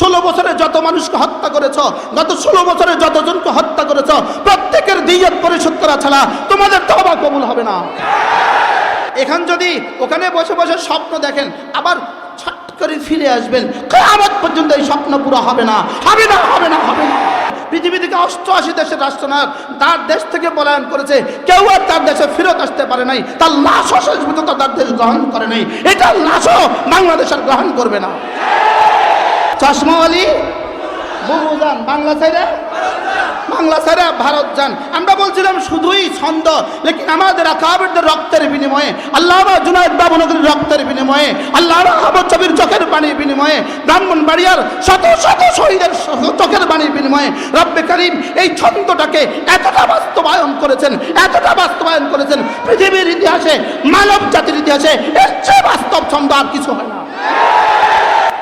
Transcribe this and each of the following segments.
16 বছরে যত মানুষকে হত্যা করেছ, গত 16 বছরে যতজনকে হত্যা করেছ, প্রত্যেকের দিয়ত পরিশোধ করা ছাড়া তোমাদের তওবা কবুল হবে না। এখন যদি ওখানে বসে বসে স্বপ্ন দেখেন, আবার ছট করে ফিরে আসবেন, কিয়ামত পর্যন্ত এই স্বপ্ন পুরো হবে না, হবে না, হবে না, হবে না। পৃথিবী থেকে 88 দেশের রাষ্ট্রনায়ক তার দেশ থেকে পলায়ন করেছে, কেউ আর তার দেশে ফেরত আসতে পারে নাই, তার লাশও শেষ পর্যন্ত তার দেশ গ্রহণ করে নাই, এটা লাশও বাংলাদেশের গ্রহণ করবে না। চশমাওয়ালি বুবু যান বাংলা ছেড়ে, বাংলা ছেড়ে ভারত যান। আমরা বলছিলাম শুধুই ছন্দ, লেকিন আমাদের আকাবিরদের রক্তের বিনিময়ে, আল্লামা জুনায়েদ বাবুনগরীর রক্তের বিনিময়ে, আল্লামা আহমদ শফির চোখের পানির বিনিময়ে, ব্রাহ্মণবাড়িয়ার শত শত শহীদের চোখের পানির বিনিময়ে রব্বে করিম এই ছন্দটাকে এতটা বাস্তবায়ন করেছেন, এতটা বাস্তবায়ন করেছেন, পৃথিবীর ইতিহাসে, মানব জাতির ইতিহাসে এর চেয়ে বাস্তব ছন্দ আর কিছু হয় না।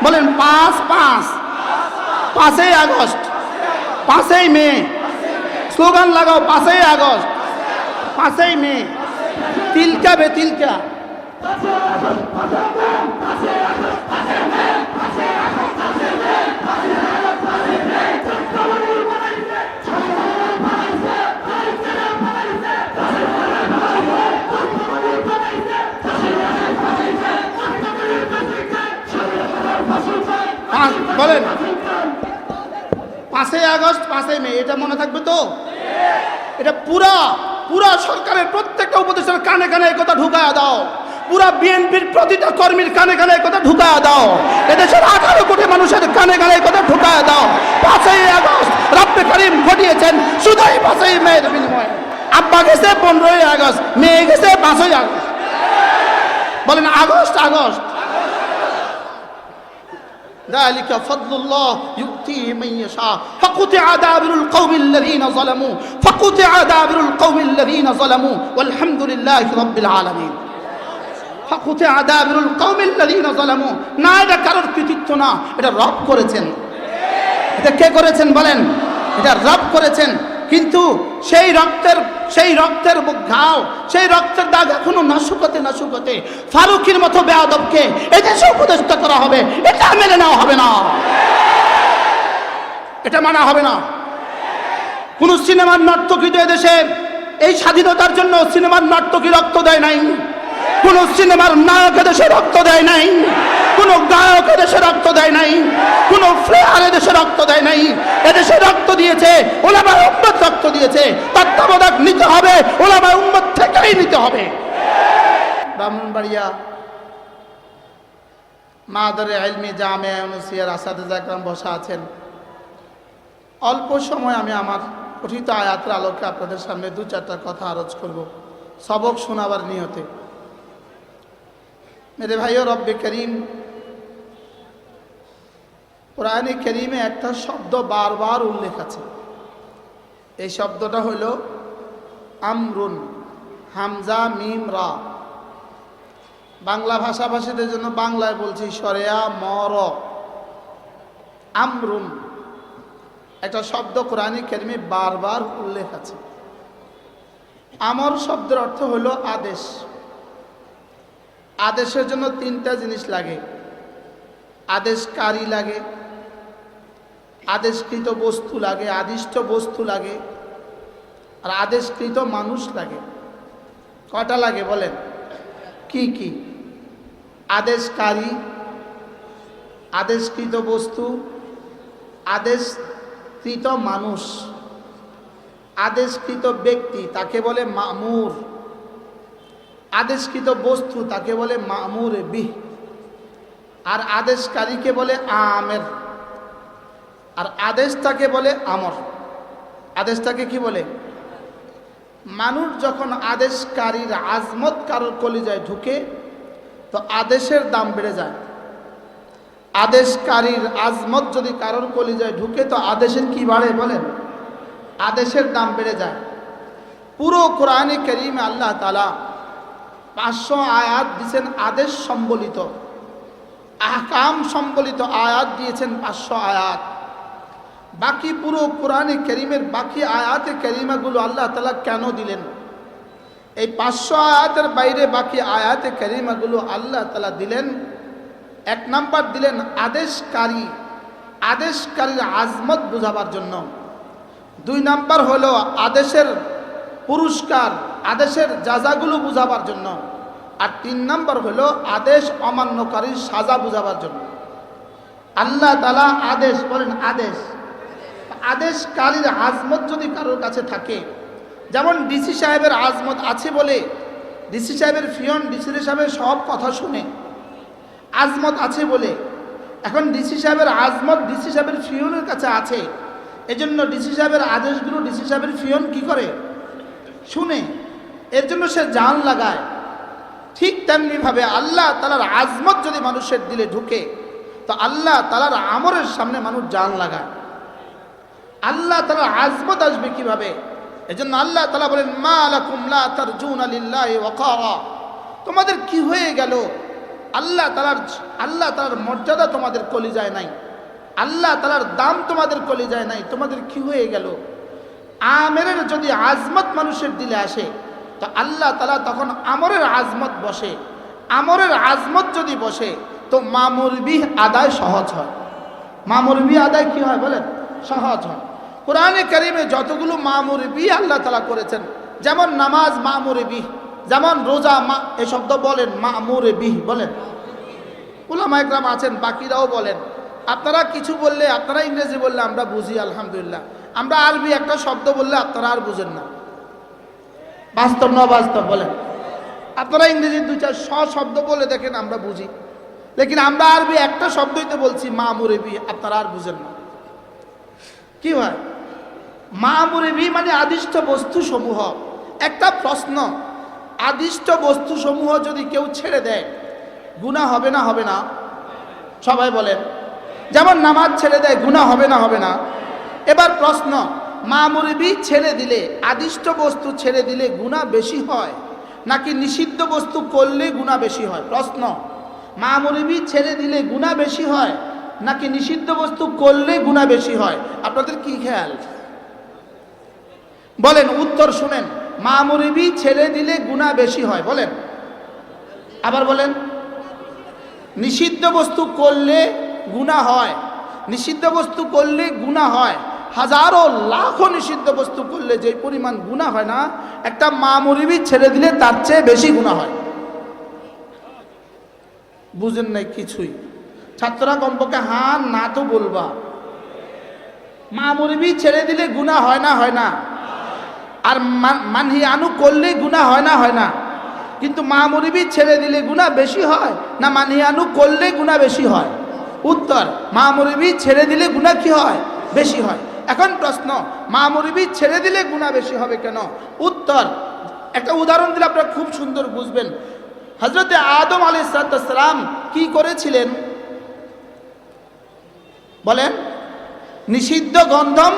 বলেন 5-5 আগস্ট, 5 মে, স্লোগান লাগাও 5 আগস্ট, 5 মে, তিলকা বে তিলকা। বলেন 5 আগস্ট 5 মে, এটা মনে থাকবে তো? এটা পুরা সরকারের প্রত্যেকটা উপদেষ্টার কানে কানে এই কথা ঢুকায়া দাও, পুরা বিএনপির প্রতিটা কর্মীর কানে কানে এই কথা ঢুকায়া দাও, এদেশের 18 কোটি মানুষের কানে কানে এই কথা ঢুকায়া দাও। 5 আগস্ট রব্বে করিম ঘটিয়েছেন শুধুই 5 মের বিনিময়ে। আব্বা গেছে 15 আগস্ট, মেয়ে গেছে 5 আগস্ট। বলেন আগস্ট আগস্ট। ذلك فضل الله يؤتيه من يشاء فقطع دابر القوم الذين ظلموا فقطع دابر القوم الذين ظلموا والحمد لله رب العالمين فقطع دابر القوم الذين ظلموا। না এটা কারোর কৃতিত্ব না, এটা রব করেছেন। এটা কে করেছেন বলেন? এটা রব করেছেন। কিন্তু সেই রক্তের ঘাও, সেই রক্তের দাগ এখনো না শুকোতে ফারুকের মতো বেয়াদবকে এদেশে উপদেষ্টা করা হবে, এটা মেনে নেওয়া হবে না, এটা মানা হবে না। কোন সিনেমার নর্তকী তো এদেশে এই স্বাধীনতার জন্য সিনেমার নর্তকী রক্ত দেয় নাই, কোন সিনেমার নায়ক এদেশে রক্ত দেয় নাই, কোন গায়ক এদেশে রক্ত দেয় নাই, কোন প্লেয়ার এদেশে রক্ত দেয় নাই। এদেশে রক্ত দিয়েছে উলামায়ে উম্মত, রক্ত দিয়েছে, তত্ত্বাবধায়ক নিতে হবে উলামায়ে উম্মত থেকেই নিতে হবে। ব্রাহ্মণবাড়িয়া মাদারে ইলমি জামিয়া ইউনুসিয়ার আসাতিজা একরাম বসা আছেন। অল্প সময় আমি আমার পঠিত আয়াতের আলোকে আপনাদের সামনে 2-4টা কথা আরজ করব, সবক শোনাবার নিয়তে। मेरे भाइयों, रब्बे करीम কোরআনে কারীমে একটা শব্দ বারবার উল্লেখ আছে। এই শব্দটা হইল আমরুন, হামজা মিম রা। বাংলা ভাষাভাষীদের জন্য বাংলায় বলছি সরেয়া মর। আমরুন একটা শব্দ কোরআনে কারীমে বারবার উল্লেখ আছে। আমর শব্দের অর্থ হইল আদেশ। আদেশের জন্য 3টা জিনিস লাগে, আদেশকারী লাগে, আদেশকৃত বস্তু লাগে, আদিষ্ট বস্তু লাগে, আর আদেশকৃত মানুষ লাগে। কয়টা লাগে বলেন? কি কি? আদেশকারী, আদেশকৃত বস্তু, আদেশকৃত মানুষ। আদেশকৃত ব্যক্তি তাকে বলে মামুর, আদেশকৃত বস্তু তাকে বলে মামুর বিহ, আর আদেশকারীকে বলে আমের, আর আদেশটাকে বলে আমর। আদেশটাকে কি বলে? মানুষ যখন আদেশকারীর আজমত কারোর কলিজায় ঢুকে তো আদেশের দাম বেড়ে যায়। আদেশকারীর আজমত যদি কারোর কলিজায় ঢুকে তো আদেশের কি বাড়ে বলেন? আদেশের দাম বেড়ে যায়। পুরো কোরআনে কারীমে আল্লাহ তাআলা 500 আয়াত দিয়েছেন আদেশ সম্বলিত, আহকাম সম্বলিত আয়াত দিয়েছেন 500 আয়াত। বাকি পুরো কোরআনে কারীমের বাকি আয়াতে কারিমাগুলো আল্লাহ তাআলা কেন দিলেন? এই 500 আয়াতের বাইরে বাকি আয়াতে কারিমাগুলো আল্লাহ তাআলা দিলেন, 1 নাম্বার দিলেন আদেশকারী। আদেশকারীর আজমত বোঝাবার জন্য, 2 নাম্বার হলো আদেশের পুরস্কার, আদেশের যাজাগুলো বোঝাবার জন্য, আর 3 নাম্বার হলো আদেশ অমান্যকারীর সাজা বোঝাবার জন্য। আল্লাহ তাআলা আদেশ বলেন, আদেশকারীর আজমত যদি কারোর কাছে থাকে, যেমন ডিসি সাহেবের আজমত আছে বলে ডিসি সাহেবের ফিয়ন ডিসি সাহেবের সব কথা শুনে, আজমত আছে বলে। এখন ডিসি সাহেবের আজমত ডিসি সাহেবের ফিয়নের কাছে আছে, এজন্য ডিসি সাহেবের আদেশগুলো ডিসি সাহেবের ফিয়ন কি করে? শুনে, এর জন্য সে জান লাগায়। ঠিক তেমনিভাবে আল্লাহ তাআলার আজমত যদি মানুষের দিলে ঢুকে, তো আল্লাহ তাআলার আমরের সামনে মানুষ জান লাগায়। আল্লাহ তাআলার আজমত আসবে কিভাবে? এজন্য আল্লাহ তাআলা বলেন, মা লাকুম লা তারজুনা লিল্লাহি ওয়াকারা, তোমাদের কি হয়ে গেল? আল্লাহ তাআলার মর্যাদা তোমাদের কলিজায় নাই, আল্লাহ তাআলার দাম তোমাদের কলিজায় নাই, তোমাদের কি হয়ে গেল? আমেরের যদি আজমত মানুষের দিলে আসে, তো আল্লাহ তাআলা তখন আমরের আজমত বসে। আমরের আজমত যদি বসে, তো মামুর বিহ আদায় সহজ হয়। মামুর বিহ আদায় কি হয় বলেন? সহজ হয়। কোরআনে কারীমে যতগুলো মামুর বিহ আল্লাহ তাআলা করেছেন, যেমন নামাজ মামুর বিহ, যেমন রোজা এই শব্দ বলেন মামুর বিহ বলেন। উলামা ইকরাম আছেন, বাকিরাও বলেন। আপনারা কিছু বললে, আপনারা ইংরেজি বললে আমরা বুঝি, আলহামদুলিল্লাহ। আমরা আরবি একটা শব্দ বললে আপনারা আর বুঝেন না। বাস্তব না বাস্তব বলেন? আপনারা ইংরেজি 2-4 শব্দ বলে দেখেন, আমরা বুঝি। লেকিন আমরা আরবি একটা শব্দই তো বলছি মামুর বিহ, আপনারা আর বুঝেন না। কি হয়? মামুর বিহ মানে আদিষ্ট বস্তু সমূহ। একটা প্রশ্ন, আদিষ্ট বস্তু সমূহ যদি কেউ ছেড়ে দেয়, গুনাহ হবে না হবে না? সবাই বলেন। যেমন নামাজ ছেড়ে দেয়, গুনাহ হবে না হবে না? এবার প্রশ্ন, মামুর বিহ ছেড়ে দিলে, আদিষ্ট বস্তু ছেড়ে দিলে গুনাহ বেশি হয় নাকি নিষিদ্ধ বস্তু করলে গুনাহ বেশি হয়? প্রশ্ন, মামুর বিহ ছেড়ে দিলে গুনাহ বেশি হয় নাকি নিষিদ্ধ বস্তু করলে গুনাহ বেশি হয়? আপনাদের কি খেয়াল বলেন? উত্তর শুনেন। মামুর বিহ ছেড়ে দিলে গুনাহ বেশি হয় বলেন। আবার বলেন। নিষিদ্ধ বস্তু করলে গুনাহ হয়, নিষিদ্ধ বস্তু করলে গুনাহ হয়। হাজারো লাখো নিষিদ্ধ বস্তু করলে যে পরিমাণ গুনাহ হয় না, একটা মামুর বিহ ছেড়ে দিলে তার চেয়ে বেশি গুনাহ হয়। বুঝেন নাই কিছুই? ছাত্ররা কমপক্ষে হ্যাঁ না তো বলবা। মামুর বিহ ছেড়ে দিলে গুনাহ হয় না হয় না? আর মানহি আনু করলে গুনাহ হয় না হয় না? কিন্তু মামুর বিহ ছেড়ে দিলে গুনাহ বেশি হয় না মানহি আনু করলে গুনাহ বেশি হয়? উত্তর, মামুর বিহ ছেড়ে দিলে গুনাহ কি হয়? বেশি হয়। এখন প্রশ্ন, মামুর বিহ ছেড়ে দিলে গুনাহ বেশি হবে কেন? উত্তর, একটা উদাহরণ দিলে আপনারা খুব সুন্দর বুঝবেন। হযরতে আদম আলাইহিস সালাম কি করেছিলেন বলেন? নিষিদ্ধ গন্ধম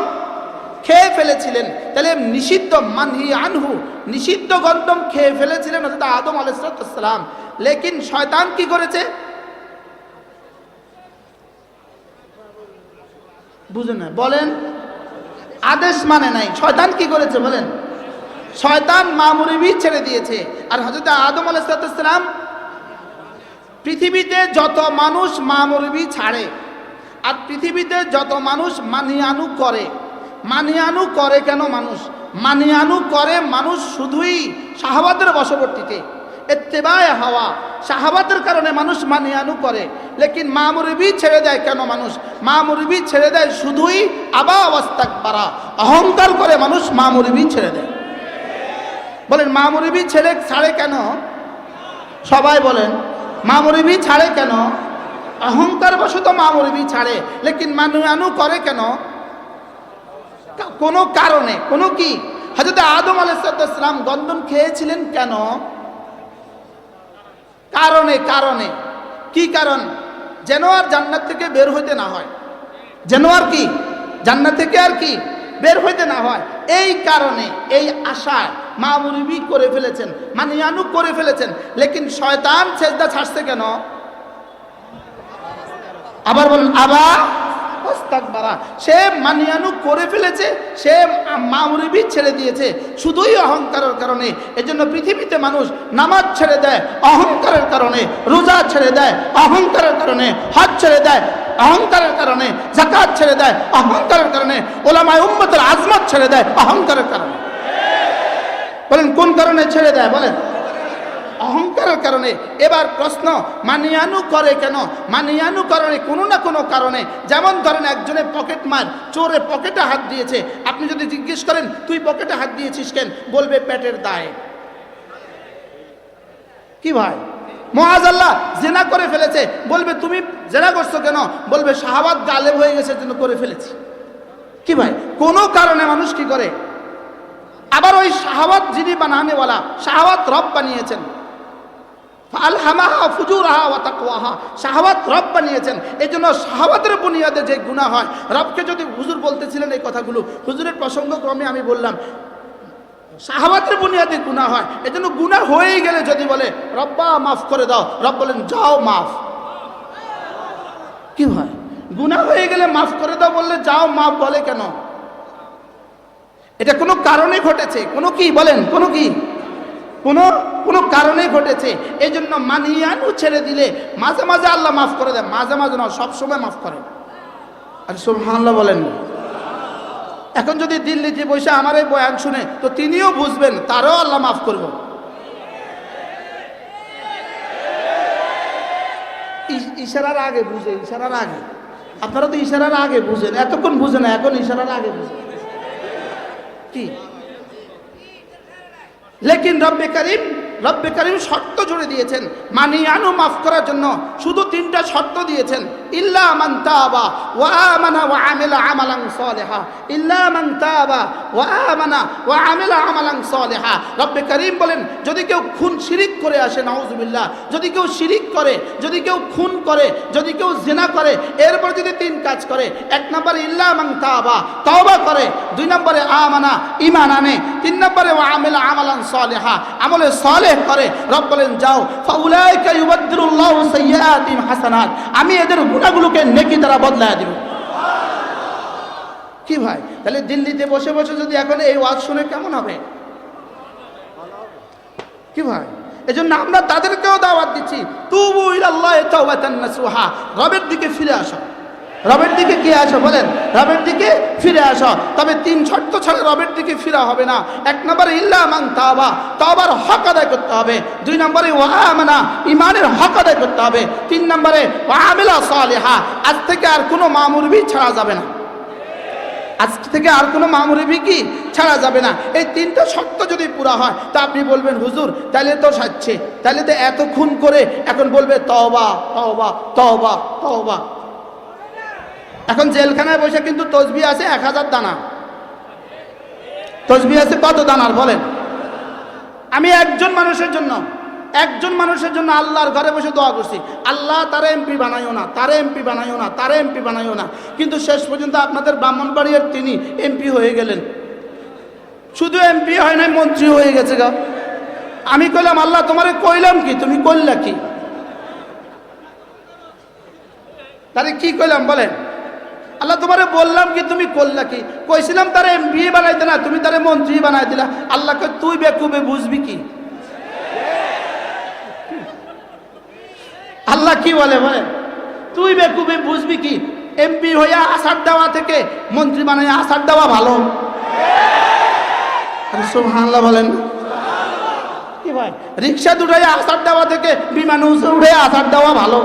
খেয়ে ফেলেছিলেন। তাহলে নিষিদ্ধ মানহি আনহু, নিষিদ্ধ গন্ধম খেয়ে ফেলেছিলেন হযরত আদম আলাইহিস সালাম। লেকিন শয়তান কি করেছে? বুঝেন না বলেন? আদেশ মানে নাই। শয়তান কি করেছে বলেন? শয়তান মামুর বিহ ছেড়ে দিয়েছে। আর হযরত আদম আলাইহিস সালাম, পৃথিবীতে যত মানুষ মামুর বিহ ছাড়ে, আর পৃথিবীতে যত মানুষ মানিয়ানু করে, মানিয়ানু করে কেন মানুষ? মানিয়ানু করে মানুষ শুধুই শাহওয়াতের বশবর্তীতে, ইত্তেবায়ে হাওয়া, শাহওয়াতের কারণে মানুষ মানিয়ানু করে। লেকিন মামুর বিহ ছেড়ে দেয় কেন মানুষ? মামুর বিহ ছেড়ে দেয় শুধুই আবা ওয়াস্তাকবারা, অহংকার করে মানুষ মামুর বিহ ছেড়ে দেয়। বলেন মামুর বিহ ছাড়ে কেন? সবাই বলেন মামুর বিহ ছাড়ে কেন? অহংকার বশত মামুর বিহ ছাড়ে। লেকিন মানিয়ানু করে কেন? কোনো কারণে। কোনো কি? হযরত আদম আলাইহিস সালাম গন্ধম খেয়েছিলেন কেন? কারণে। কারণে কি কারণ? যেন আর জান্নাত থেকে বের হইতে না হয়, যেন আর কি জান্নাত থেকে আর কি বের হইতে না হয়। এই কারণে, এই আশায় মামুর বিহ করে ফেলেছেন, মানিয়ানু করে ফেলেছেন। লেকিন শয়তান সেজদা ছাড়ছে কেন? আবার বলুন, আবা ওয়াস্তাকবারা, সে মানিয়ানু করে ফেলেছে, সে মামুরিবি ছেড়ে দিয়েছে শুধুই অহংকারের কারণে। এজন্য পৃথিবীতে মানুষ নামাজ ছেড়ে দেয় অহংকারের কারণে, রোজা ছেড়ে দেয় অহংকারের কারণে, হজ ছেড়ে দেয় অহংকারের কারণে, যাকাত ছেড়ে দেয় অহংকারের কারণে, ওলামায়ে উম্মতের আজমত ছেড়ে দেয় অহংকারের কারণে। বলেন কোন কারণে ছেড়ে দেয়? বলেন অহংকারের কারণে। এবার প্রশ্ন, মানিয়ানু করে কেন? মানিয়ানু কারণে কোনো না কোনো কারণে। যেমন ধরেন একজনের পকেট মার, চোরে পকেটে হাত দিয়েছে, আপনি যদি জিজ্ঞেস করেন তুই পকেটে হাত দিয়েছিস কেন, বলবে পেটের দায়ে। কি ভাই? মুআযাল্লাহ জিনা করে ফেলেছে, বলবে তুমি জিনা করছো কেন, বলবে শাহাওয়াত গালেব হয়ে গেছে জন্য করে ফেলেছি। কি ভাই? কোনো কারণে মানুষ কি করে। আবার ওই শাহাওয়াত যিনি বানানেওয়ালা, শাহাওয়াত রব বানিয়েছেন, আলহামাহা ফুজুরাহা ওয়া তাকওয়াহা, শাহাওয়াত রব বানিয়েছেন। এজন্য শাহাওয়াতের বুনিয়াদে যে গুনাহ হয়, রবকে যদি হুজুর বলতেছিলেন এই কথাগুলো, হুজুরের প্রসঙ্গক্রমে আমি বললাম শাহাওয়াতের বুনিয়াদে গুনাহ হয়। এজন্য গুনাহ হয়ে গেলে যদি বলে রব্বা মাফ করে দাও, রব বলেন যাও মাফ। কি হয়? গুনাহ হয়ে গেলে মাফ করে দাও বললে যাও মাফ বলে কেন? এটা কোনো কারণে ঘটেছে। কোনো কি বলেন? কোনো কি কোনো কারণে ঘটেছে। এই জন্য মানিয়ানু ছেড়ে দিলে মাঝে মাঝে আল্লাহ মাফ করে দেয়, মাঝে মাঝে না, সবসময় মাফ করে। আর সুবহানাল্লাহ বলেন। এখন যদি দিল্লিতে বসে আমার এই বয়ান শুনে, তো তিনিও বুঝবেন তারও আল্লাহ মাফ করব। ইশারার আগে বুঝে, ইশারার আগে। আপনারা তো ইশারার আগে বুঝেন, এতক্ষণ বুঝে না, এখন ইশারার আগে বুঝেন। কি লেকিন রব্বে করিম শর্ত জুড়ে দিয়েছেন মানিয়ানু মাফ করার জন্য। শুধু তিনটা শর্ত দিয়েছেন, ইল্লা মান তাবা ওয়া আমানা ওয়া আমিলা আমালান সালিহা, ইল্লা মান তাবা ওয়া আমানা ওয়া আমিলা আমালান সালিহা। রব্বে করিম বলেন যদি কেউ শিরিক করে আসে, নাউজুবিল্লাহ, যদি কেউ শিরিক করে, যদি কেউ খুন করে, যদি কেউ জিনা করে, এরপর যদি তিন কাজ করে, এক নম্বরে ইল্লা মান তাবা, তওবা করে, দুই নম্বরে আমানা, ঈমান আনে, তিন নম্বরে ওয়া আমিলা আমালান সালিহা, আমলে সালেহ করে, রব বলেন যাও ফাউলাইকা ইউবাদদিলুল্লাহু সাইয়্যাতিহিম হাসানাত, আমি এদের গুনাহগুলোকে নেকি দ্বারা বদলায় দেব। কি ভাই? তাহলে দিল্লিতে বসে বসে যদি এখন এই ওয়াজ শুনে কেমন হবে? কি ভাই? এজন্য আমরা তাদেরকেও দাওয়াত দিচ্ছি, তুবু ইলাল্লাহি তাওবাতান নাসুহা, রবের দিকে ফিরে আসো। রবের দিকে কে আসো? বলেন রবের দিকে ফিরে আসো। তবে তিন শর্ত ছাড়া রবের দিকে ফিরা হবে না। এক নম্বরে ইল্লা মান তাবা, তওবার হক আদায় করতে হবে। দুই নম্বরে ওয়া আমানা, ঈমানের হক আদায় করতে হবে। তিন নম্বরে ওয়া আমিলা সালিহা, আজ থেকে আর কোনো মামুরবি ছাড়া যাবে না। আজ থেকে আর কোনো মামুরবি কি ছাড়া যাবে না। এই তিনটা শর্ত যদি পুরা হয়, তা আপনি বলবেন হুজুর তাহলে তো সাচ্ছে, তাহলে তো এত খুন করে এখন বলবে তওবা তওবা তওবা তওবা। এখন জেলখানায় বসে কিন্তু তসবিহ আছে 1000 দানা। তসবিহ আছে কত দানার বলেন? আমি একজন মানুষের জন্য আল্লাহর ঘরে বসে দোয়া করছি, আল্লাহ তারে এমপি বানাইও না, তারে এমপি বানাইও না, তারে এমপি বানাইও না। কিন্তু শেষ পর্যন্ত আপনাদের ব্রাহ্মণবাড়িয়ার তিনি এমপি হয়ে গেলেন। শুধু এমপি হয় নাই, মন্ত্রী হয়ে গেছে গা। আমি কইলাম আল্লাহ তোমারে কইলাম কি, তুমি করলা কি? তারে কি কইলাম বলেন? আল্লাহ তোমারে বললাম কি, তুমি করলা কি? কইছিলাম তারে এমপি বানাইতে না, তুমি তারে মন্ত্রী বানাই দিলা। আল্লাহকে তুই বেকুবে বুঝবি কি? আল্লাহ কি বলে বলেন? তুই বেকুবে বুঝবি কি? এমপি হইয়া আসার দেওয়া থেকে মন্ত্রী বানাইয়া আসার দেওয়া ভালো। সুবহানাল্লাহ বলেন। কি ভাই? রিক্সা উঠাইয়া আসার দেওয়া থেকে বিমানে উঠে আসার দেওয়া ভালো।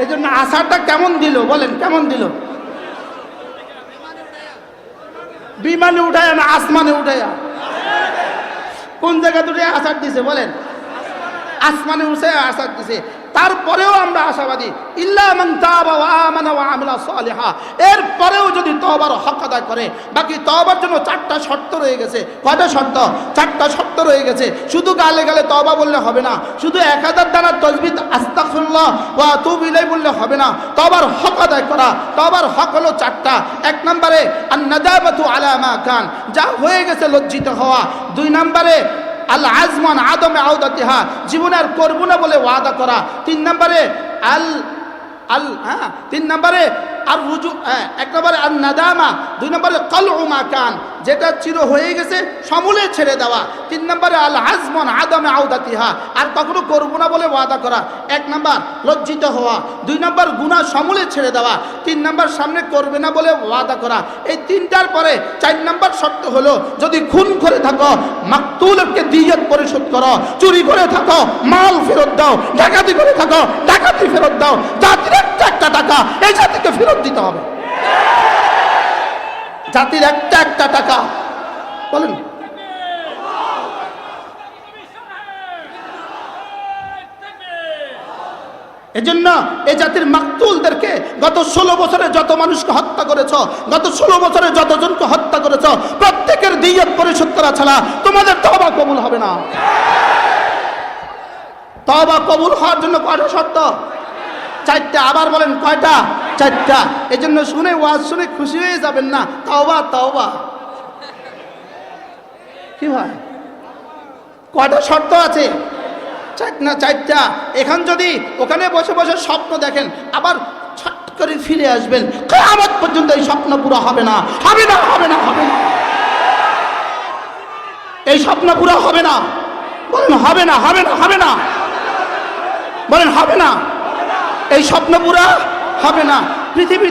এই জন্য আসারটা কেমন দিল বলেন? কেমন দিল? বিমানে উঠায় না আসমানে উঠাইয়া? কোন জায়গা দুটো আসার দিছে বলেন? আসমানে উঠে আসার দিছে। তারপরেও আমরা আশাবাদী, ইল্লা মান তাবা ওয়া আমানা ওয়া আমিলা সালিহা, এরপরেও যদি তওবার হক আদায় করে। বাকি তওবার জন্য 4টা শর্ত রয়ে গেছে। কয়টা শর্ত? 4টা শর্ত রয়ে গেছে। শুধু গালে গালে তওবা বললে হবে না, শুধু 1000 দানা তাসবিহ আস্তাগফিরুল্লাহ ওয়া আতুবু ইলাইহি বললে হবে না। তওবার হক আদায় করা। তওবার হক হলো 4টা। এক নম্বরে আন নাদামাতু আলা মা কান, যা হয়ে গেছে লজ্জিত হওয়া। দুই নম্বরে আল আজমান আদমে আউদাতিহা, জীবনে আর করবো না বলে ওয়াদা করা। 3 নম্বরে তিন নম্বরে আর রুজু, 1 নম্বরে আর নাদামা, 2 নম্বরে কলউ মা কান, যেটা চির হয়ে গেছে সমূলে ছেড়ে দেওয়া। 3 নম্বরে আল আজমান আদমে আউদাতিহা, আর কখনো করবো না বলে ওয়াদা করা। 1 নম্বর লজ্জিত হওয়া, 2 নম্বর গুনাহ সমূলে ছেড়ে দেওয়া, 3 নম্বর সামনে করবে না বলে ওয়াদা করা। এই 3টার পরে 4 নম্বর শর্ত হলো, যদি খুন করে থাকো মাকতুলকে দিয়ত পরিশোধ করো, চুরি করে থাকো মাল ফেরত দাও, ডাকাতি করে থাকো ডাকাতি ফেরত দাও, জাতির একটা টাকা এই জাতিকে ফেরত দিতে হবে। জাতির একটা টাকা, বলেন এজন্য এই জাতির মাকতুলদেরকে গত 16 বছরে যত মানুষকে হত্যা করেছ, গত 16 বছরে যতজনকে হত্যা করেছ, প্রত্যেকের দিয়ত পরিশোধ করা ছাড়া তোমাদের তওবা কবুল হবে না। তওবা কবুল হওয়ার জন্য কয়টা শর্ত? 4টা। আবার বলেন কয়টা? 4টা। এজন্য শুনে ওয়াজ শুনে খুশি হয়ে যাবেন না, তওবা তওবা। কি ভাই, কয়টা শর্ত আছে? 4টা। এখন যদি ওখানে বসে বসে স্বপ্ন দেখেন, আবার ছট করে ফিরে আসবেন, কিয়ামত পর্যন্ত এই স্বপ্ন পুরো হবে না, হবে না, হবে না, হবে না। এই স্বপ্ন পুরো হবে না। বলেন হবে না, হবে না, হবে না। বলেন হবে না। এই স্বপ্ন পুরা হবে না। পৃথিবী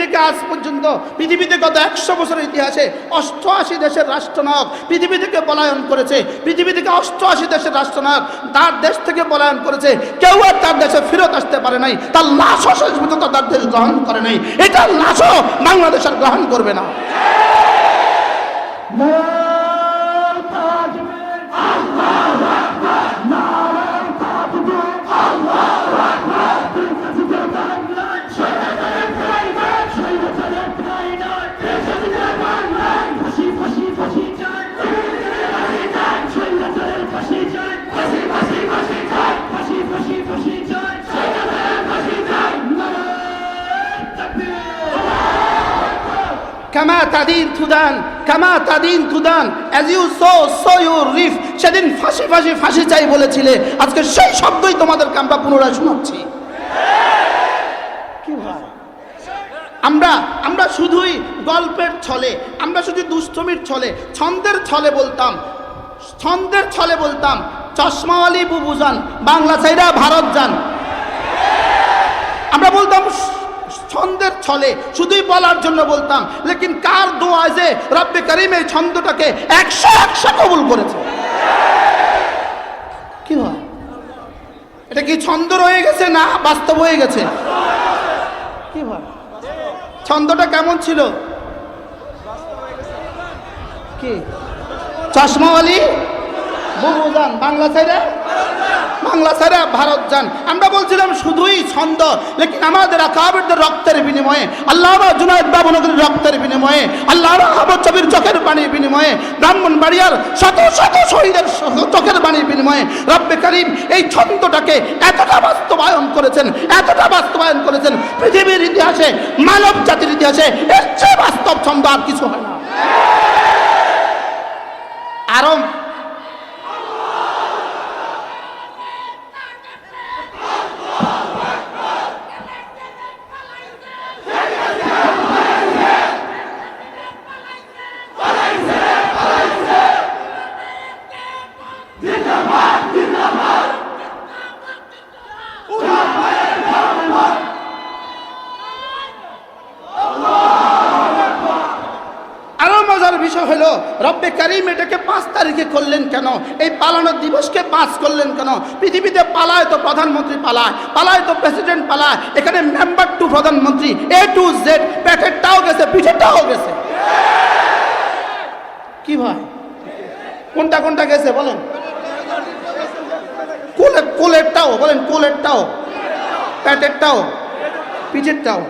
থেকে আজ পর্যন্ত পৃথিবীতে গত 100 বছরের ইতিহাসে 88 দেশের রাষ্ট্রনায়ক পৃথিবী থেকে পলায়ন করেছে। পৃথিবী থেকে 88 দেশের রাষ্ট্রনায়ক তার দেশ থেকে পলায়ন করেছে। কেউ আর তার দেশে ফেরত আসতে পারে নাই। তার লাশও শেষ পর্যন্ত তার দেশ গ্রহণ করে নাই। এটা লাশও বাংলাদেশ আর গ্রহণ করবে না। কামা তাদিন তুদান, কামা তাদিন তুদান, as you sow so you reap। সেদিন ফাঁসি ফাঁসি ফাঁসি চাই বলেছিলে, আজকে সেই শব্দই তোমাদেরকে আমরা পুনরায় শোনাচ্ছি। কি ভাই, আমরা শুধুই গল্পের ছলে, আমরা শুধু দুষ্টমির ছলে, ছন্দের ছলে বলতাম চশমাওয়ালি বুবু যান, বাংলা ছাইরা ভারত যান। আমরা বলতাম ছন্দের ছলে, শুধুই বলার জন্য বলতাম। লেকিন কার দোয়া যে রব্বে করিম এই ছন্দটাকে 100 কবুল করেছে। কি হয়, এটা কি ছন্দ রয়ে গেছে না বাস্তব হয়ে গেছে? কি হয়, ছন্দটা কেমন ছিল? কি চশমাওয়ালি বুবু যান, বাংলা ছাড়া ভারত যান। আমরা বলছিলাম শুধুই ছন্দ, লেকিন আমাদের আকাবিরদের রক্তের বিনিময়ে, আল্লামা জুনায়েদ বাবুনগরীর রক্তের বিনিময়ে, আল্লামা আহমদ শফির চোখের পানির বিনিময়ে, ব্রাহ্মণবাড়িয়ার শত শত শহীদের চোখের পানির বিনিময়ে রব্বে করিম এই ছন্দটাকে এতটা বাস্তবায়ন করেছেন, পৃথিবীর ইতিহাসে, মানব জাতির ইতিহাসে এর চেয়ে বাস্তব ছন্দ আর কিছু হয় না। আরো বিষয় হলো রব্বে করিম এটাকে 5 তারিখে করলেন কেন? এই পালানোর দিবসকে 5 করলেন কেন? পৃথিবীতে পালায় তো প্রধানমন্ত্রী পালায় তো প্রেসিডেন্ট পালায়, এখানে মেম্বার টু প্রধানমন্ত্রী A to Z, প্যাকেটটাও গেছে পিঠেটাও গেছে। কি ভাই, কোনটা গেছে বলেন? কোলেরটাও বলেন, কোলেরটাও, প্যাকেটটাও, পিঠেরটাও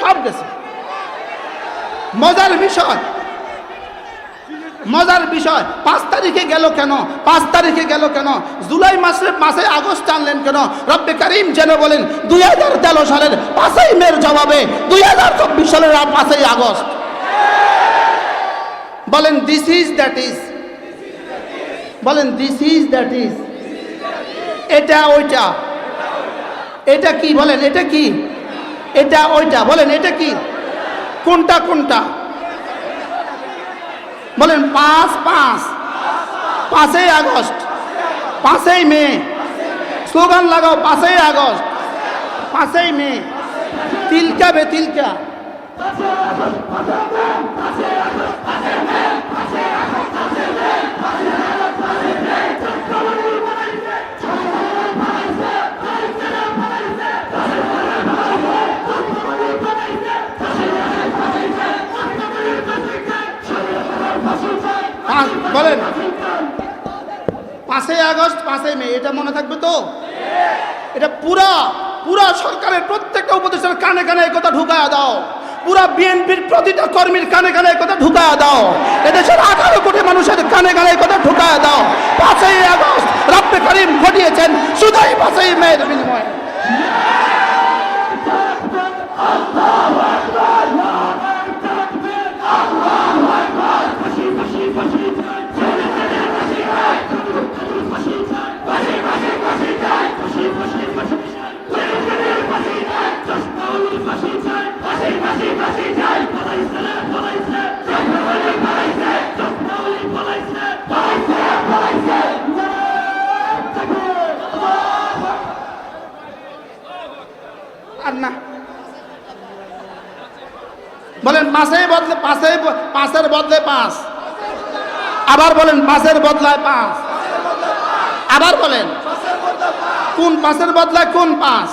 সব গেছে। মজার বিষয় 5 তারিখে গেল কেন? 5 তারিখে গেল কেন? জুলাই মাসে আগস্ট আনলেন কেন? রব্বে করিম যেন বলেন 2013 সালের 5ই মের জবাবে 2024 সালের 5ই আগস্ট। বলেন দিস ইজ দ্যাট ইজ। বলেন দিস ইজ দ্যাট ইজ, এটা ওইটা, এটা কি বলেন, এটা কি, এটা ওইটা বলেন, এটা কি, কোনটা কোনটা বলেন। 5 5ই আগস্ট, 5ই মে, স্লোগান লাগাও 5ই আগস্ট, 5ই মে, তিলকা বে তিলকা। বলেন 5ই আগস্ট 5ই মে, এটা মনে থাকবে তো? এটা পুরা সরকারের প্রত্যেকটা উপদেষ্টার কানে কানে এই কথা ঢুকায়া দাও, পুরা বিএনপির প্রতিটা কর্মীর কানে কানে এই কথা ঢুকায়া দাও, এদেশের 18 কোটি মানুষের কানে কানে এই কথা ঢুকায়া দাও। 5ই আগস্ট রব্বে করিম ঘটিয়েছেন শুধুই 5ই মের বিনিময়ে। আর না বলেন 5-এর বদলে 5-এর বদলে 5, আবার বলেন 5-এর বদলায় 5, আবার বলেন কোন 5-এর বদলায় কোন 5?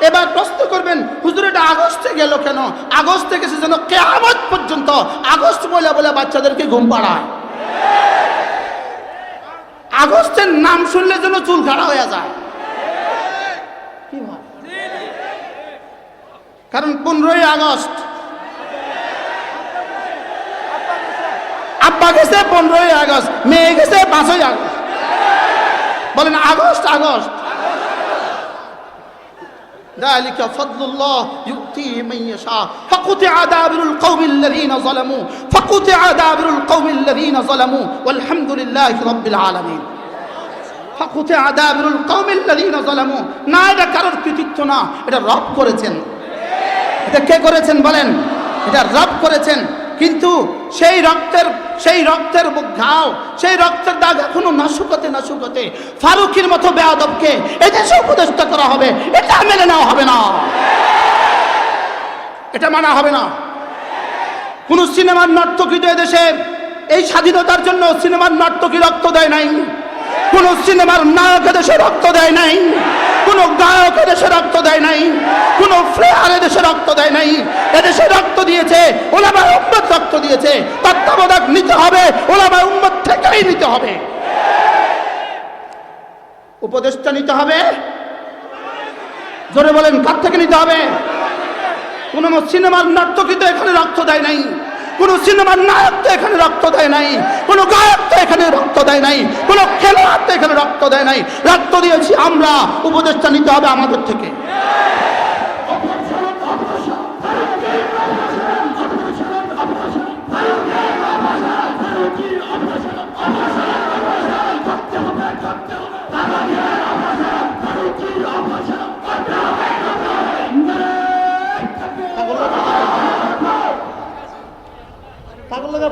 এবার প্রশ্ন করবেন হুজুর এটা আগস্টে গেল কেন? আগস্ট থেকে সে যেন কিয়ামত পর্যন্ত আগস্ট বলে বলে বাচ্চাদেরকে ঘুম পাড়ায়। আগস্টের নাম শুনলে যেন চুল খাড়া হয়ে যায়। কারণ 15ই আগস্ট আব্বা গেছে, 15ই আগস্ট মেয়ে গেছে, 5ই আগস্ট। বলেন আগস্ট আগস্ট। ذلك فضل الله يؤتيه من يشاء فقطع دابر القوم الذين ظلموا فقطع دابر القوم الذين ظلموا والحمد لله رب العالمين فقطع دابر القوم الذين ظلموا। না এটা কারোর কৃতিত্ব না, এটা রব করেছেন। এটা কে করেছেন বলেন? এটা রব করেছেন। কিন্তু সেই রক্তের ঘাও, সেই রক্তের দাগ এখনো না শুকোতে ফারুকের মতো বেয়াদবকে এদেশে উপদেষ্টা করা হবে, এটা মেনে নেওয়া হবে না, এটা মানা হবে না। কোন সিনেমার নর্তকী তো এদেশে এই স্বাধীনতার জন্য সিনেমার নর্তকী রক্ত দেয় নাই, কোন সিনেমার নায়ক এদেশে রক্ত দেয় নাই, কোন গায়ক এদেশে রক্ত দেয় নাই, কোন প্লেয়ার এদেশে রক্ত দেয় নাই। এদেশে রক্ত দিয়েছে উলামায়ে উম্মত, রক্ত দিয়েছে, তত্ত্বাবধায়ক নিতে হবে উলামায়ে উম্মত থেকেই নিতে হবে। উপদেষ্টা নিতে হবে, জোরে বলেন কার থেকে নিতে হবে? কোন সিনেমার নর্তকী তো এখানে রক্ত দেয় নাই, কোন সিনেমার নায়ক তো এখানে রক্ত দেয় নাই, কোন গায়ক তো এখানে রক্ত দেয় নাই, কোন খেলোয়াড় তো এখানে রক্ত দেয় নাই। রক্ত দিয়েছি আমরা, উপদেষ্টা নিতে হবে আমাদের থেকে।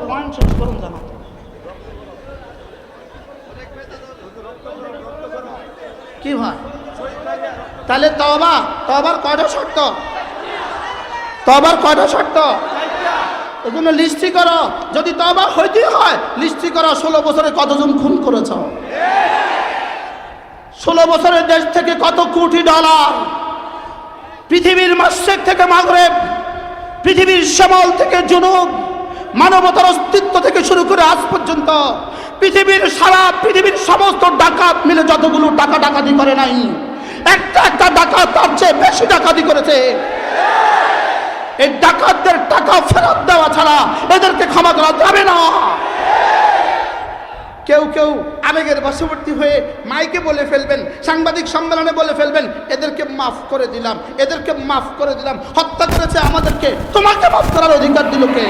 পয়েন্ট শেষ করুন জানা কি ভাই? তাহলে তওবার কয়টা শর্ত? তওবার কয়টা শর্ত? এজন্য লিস্টি করো, যদি তওবা হইতে হয় লিস্টি করো। 16 বছরে কতজন খুন করেছ? 16 বছরের দেশ থেকে কত কোটি ডলার, পৃথিবীর মাশরিক থেকে মাগরিব, পৃথিবীর শিমাল থেকে জুনুব, মানবতার অস্তিত্ব থেকে শুরু করে আজ পর্যন্ত সারা পৃথিবীর সমস্ত ডাকাত মিলে যতগুলো টাকা ডাকাতি করে নাই, একটা ডাকাত তার চেয়ে বেশি ডাকাতি করেছে। এই ডাকাতদের টাকা ফেরত দেওয়া ছাড়া এদেরকে ক্ষমা করা যাবে না। কেউ আবেগের বশবর্তী হয়ে মাইকে বলে ফেলবেন, সাংবাদিক সম্মেলনে বলে ফেলবেন এদেরকে মাফ করে দিলাম, এদেরকে মাফ করে দিলাম। হত্যা করেছে আমাদেরকে, তোমাকে মাফ করার অধিকার দিল কে?